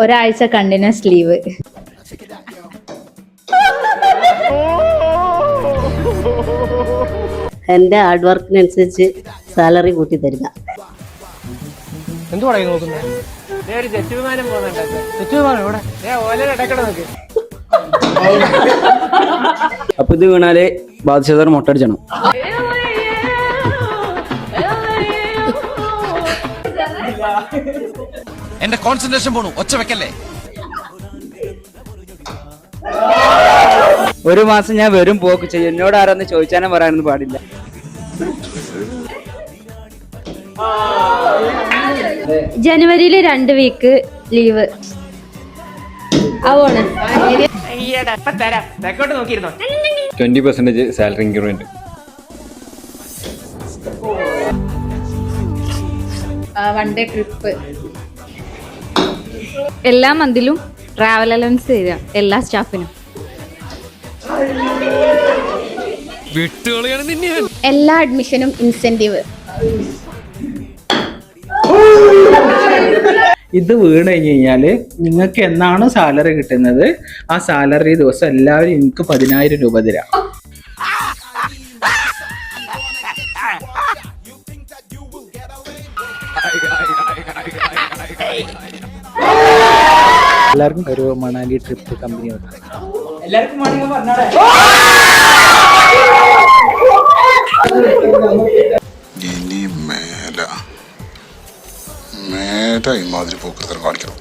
ഒരാഴ്ച continuous leave. എന്റെ hard വർക്കിനനുസരിച്ച് salary കൂട്ടി തരിക. അപ്പൊ ഇത് വീണാല് ബാധിച്ചവർ മൊട്ടടിച്ചണം. എന്റെ കോൺസെൻട്രേഷൻ പോണു, ഒച്ച വെക്കല്ലേ. ഒരു മാസം ഞാൻ വരും പോക്ക് ചെയ്യും. എന്നോട് ആരാന്ന് ചോദിച്ചാനും പറയാനൊന്നും പാടില്ല. ജനുവരിയില് 2 വീക്ക് ലീവ്. അവണ് 20% salary increment. One day trip. എല്ലാ മന്തിലും ട്രാവൽ അലവൻസ് തരിക എല്ലാ സ്റ്റാഫിനും. എല്ലാ അഡ്മിഷനും ഇൻസെന്റീവ്. ഇത് വീണ് കഴിഞ്ഞാല് നിങ്ങൾക്ക് എന്നാണ് സാലറി കിട്ടുന്നത് ആ സാലറി ദിവസം എല്ലാവരും എനിക്ക് 10,000 രൂപ തരാം. എല്ലാവർക്കും ഒരു മണാലി ട്രിപ്പ് കമ്പനി ഇനി മേല ഇമാതിരി പോക്കൃതം കാണിക്കണം.